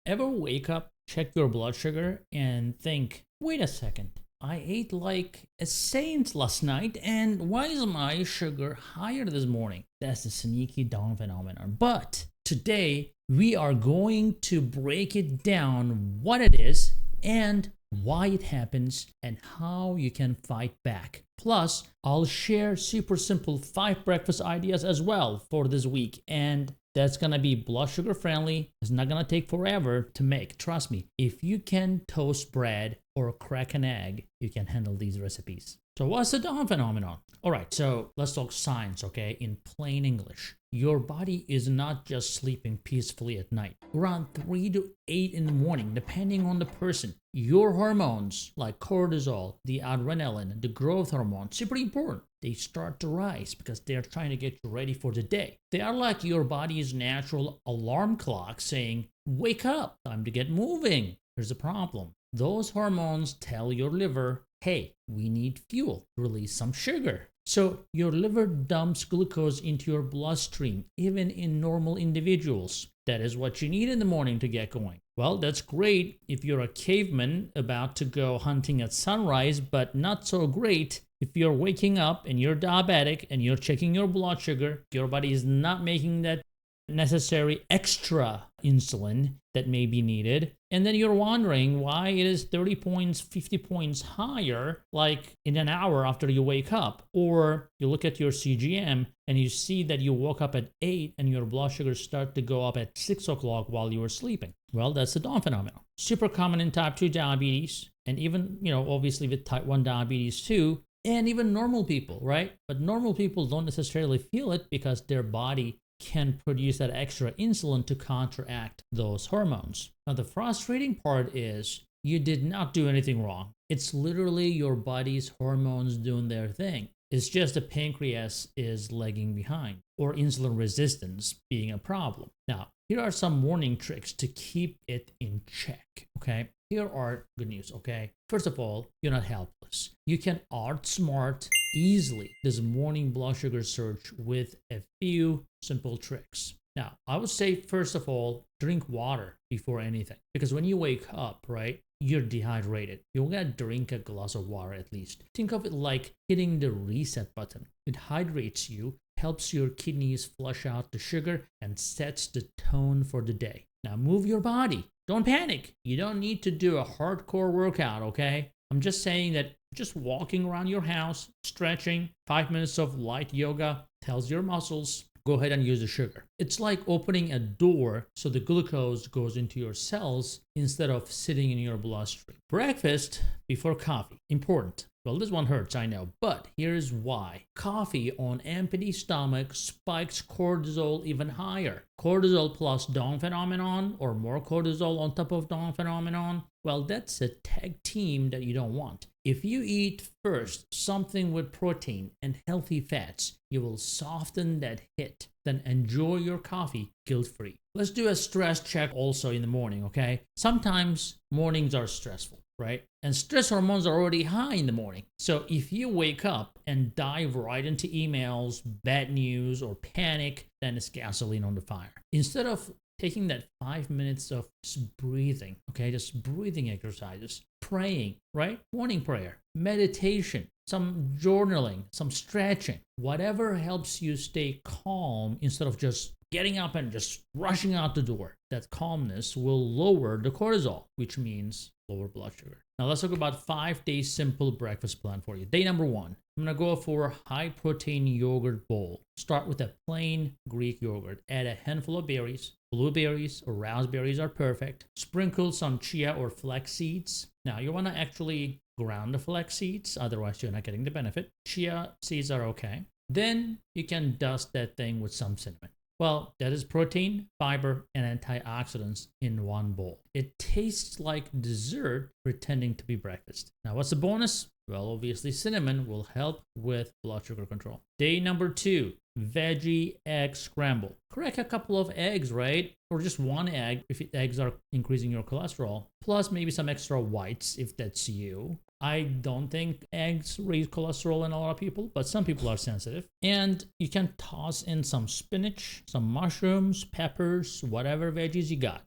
Ever wake up, check your blood sugar, and think, wait a second, I ate like a saint last night, and why is my sugar higher this morning? That's the sneaky dawn phenomenon. But today, we are going to break it down what it is and why it happens and how you can fight back. Plus, I'll share super simple 5 breakfast ideas as well for this week, and that's gonna be blood sugar friendly. It's not gonna take forever to make. Trust me, if you can toast bread or crack an egg, you can handle these recipes. So what's the dawn phenomenon? All right, so let's talk science, okay? In plain English, your body is not just sleeping peacefully at night. Around 3 to 8 in the morning, depending on the person, your hormones like cortisol, the adrenaline, the growth hormone, super important. They start to rise because they're trying to get you ready for the day. They are like your body's natural alarm clock saying, wake up, time to get moving. Here's the problem. Those hormones tell your liver, hey, we need fuel, release some sugar. So your liver dumps glucose into your bloodstream, even in normal individuals. That is what you need in the morning to get going. Well, that's great if you're a caveman about to go hunting at sunrise, but not so great if you're waking up and you're diabetic and you're checking your blood sugar. Your body is not making that necessary extra insulin that may be needed, and then you're wondering why it is 30 points 50 points higher like in an hour after you wake up. Or you look at your CGM and you see that you woke up at 8 and your blood sugars start to go up at 6 o'clock while you were sleeping. Well, that's the dawn phenomenon. Super common in type 2 diabetes, and even obviously with type 1 diabetes too, and even normal people, right? But normal people don't necessarily feel it because their body can produce that extra insulin to counteract those hormones. Now, the frustrating part is you did not do anything wrong. It's literally your body's hormones doing their thing. It's just the pancreas is lagging behind, or insulin resistance being a problem. Now, here are some morning tricks to keep it in check, okay? Here are good news, okay? First of all, you're not helpless. You can outsmart easily this morning blood sugar surge with a few simple tricks. Now, I would say, first of all, drink water before anything. Because when you wake up, right, you're dehydrated. You're gonna drink a glass of water at least. Think of it like hitting the reset button. It hydrates you, helps your kidneys flush out the sugar, and sets the tone for the day. Now, move your body. Don't panic. You don't need to do a hardcore workout, okay? I'm just saying that just walking around your house, stretching, 5 minutes of light yoga tells your muscles, go ahead and use the sugar. It's like opening a door so the glucose goes into your cells instead of sitting in your bloodstream. Breakfast before coffee, important. Well, this one hurts, I know, but here's why. Coffee on empty stomach spikes cortisol even higher. Cortisol plus dawn phenomenon, or more cortisol on top of dawn phenomenon, well, that's a tag team that you don't want. If you eat first something with protein and healthy fats, you will soften that hit. Then enjoy your coffee guilt-free. Let's do a stress check also in the morning, okay? Sometimes mornings are stressful, right? And stress hormones are already high in the morning. So if you wake up and dive right into emails, bad news, or panic, then it's gasoline on the fire. Instead of taking that 5 minutes of just breathing, okay, just breathing exercises, praying, right? Morning prayer, meditation, some journaling, some stretching, whatever helps you stay calm instead of just getting up and just rushing out the door. That calmness will lower the cortisol, which means lower blood sugar. Now let's talk about 5-day simple breakfast plan for you. Day number 1, I'm gonna go for high protein yogurt bowl. Start with a plain Greek yogurt. Add a handful of berries. Blueberries or raspberries are perfect. Sprinkle some chia or flax seeds. Now you wanna actually ground the flax seeds, otherwise you're not getting the benefit. Chia seeds are okay. Then you can dust that thing with some cinnamon. Well, that is protein, fiber, and antioxidants in one bowl. It tastes like dessert pretending to be breakfast. Now, what's the bonus? Well, obviously, cinnamon will help with blood sugar control. Day number 2, veggie egg scramble. Crack a couple of eggs, right? Or just one egg if eggs are increasing your cholesterol. Plus maybe some extra whites if that's you. I don't think eggs raise cholesterol in a lot of people, but some people are sensitive. And you can toss in some spinach, some mushrooms, peppers, whatever veggies you got.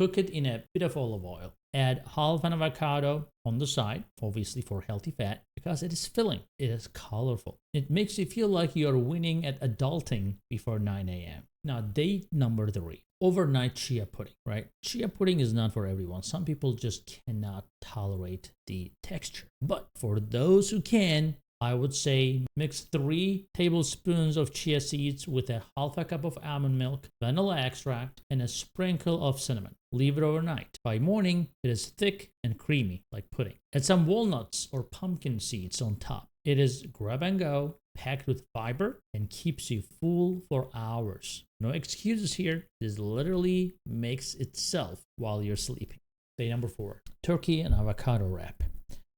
Cook it in a bit of olive oil. Add half an avocado on the side, obviously for healthy fat, because it is filling. It is colorful. It makes you feel like you're winning at adulting before 9 a.m. Now, day number 3, overnight chia pudding, right? Chia pudding is not for everyone. Some people just cannot tolerate the texture. But for those who can, I would say mix 3 tablespoons of chia seeds with a half a cup of almond milk, vanilla extract, and a sprinkle of cinnamon. Leave it overnight. By morning, it is thick and creamy like pudding. Add some walnuts or pumpkin seeds on top. It is grab and go, packed with fiber, and keeps you full for hours. No excuses here. This literally makes itself while you're sleeping. Day number 4, turkey and avocado wrap.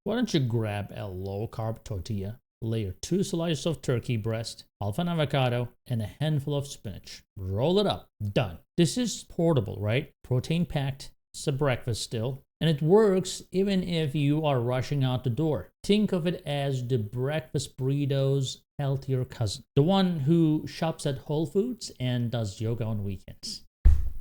Why don't you grab a low-carb tortilla, layer 2 slices of turkey breast, half an avocado, and a handful of spinach. Roll it up. Done. This is portable, right? Protein-packed. It's a breakfast still. And it works even if you are rushing out the door. Think of it as the breakfast burrito's healthier cousin. The one who shops at Whole Foods and does yoga on weekends.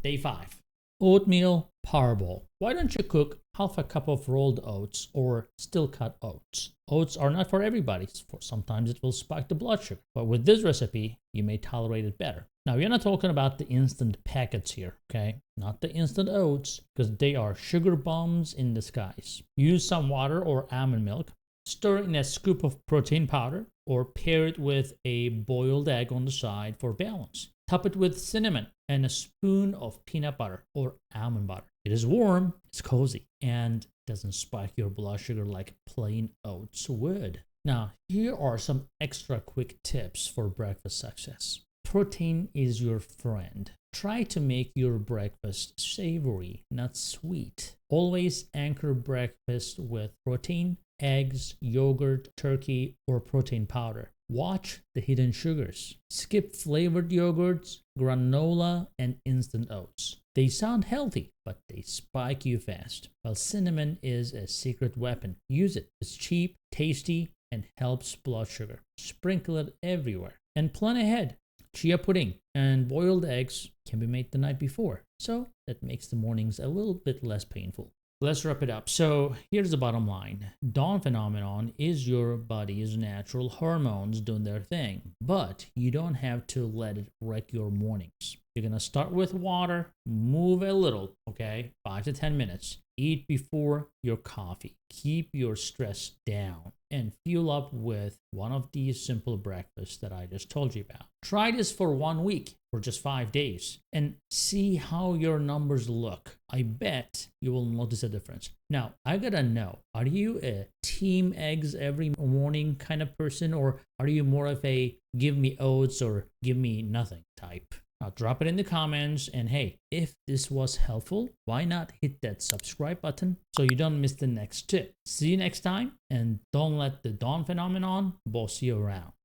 Day 5. Oatmeal power bowl. Why don't you cook half a cup of rolled oats or still cut oats? Oats are not for everybody. Sometimes it will spike the blood sugar. But with this recipe, you may tolerate it better. Now, we're not talking about the instant packets here, okay? Not the instant oats, because they are sugar bombs in disguise. Use some water or almond milk. Stir in a scoop of protein powder or pair it with a boiled egg on the side for balance. Top it with cinnamon and a spoon of peanut butter or almond butter. It is warm, it's cozy, and doesn't spike your blood sugar like plain oats would. Now, here are some extra quick tips for breakfast success. Protein is your friend. Try to make your breakfast savory, not sweet. Always anchor breakfast with protein, eggs, yogurt, turkey, or protein powder. Watch the hidden sugars. Skip flavored yogurts, granola, and instant oats. They sound healthy, but they spike you fast. While cinnamon is a secret weapon. Use it. It's cheap, tasty, and helps blood sugar. Sprinkle it everywhere. And plan ahead. Chia pudding and boiled eggs can be made the night before, so that makes the mornings a little bit less painful. Let's wrap it up. So here's the bottom line. Dawn phenomenon is your body's natural hormones doing their thing, but you don't have to let it wreck your mornings. You're going to start with water, move a little, okay, 5 to 10 minutes. Eat before your coffee. Keep your stress down and fuel up with one of these simple breakfasts that I just told you about. Try this for 1 week, for just 5 days, and see how your numbers look. I bet you will notice a difference. Now, I gotta know, are you a team eggs every morning kind of person, or are you more of a give me oats or give me nothing type? Now, drop it in the comments, and hey, if this was helpful, why not hit that subscribe button so you don't miss the next tip. See you next time, and don't let the dawn phenomenon boss you around.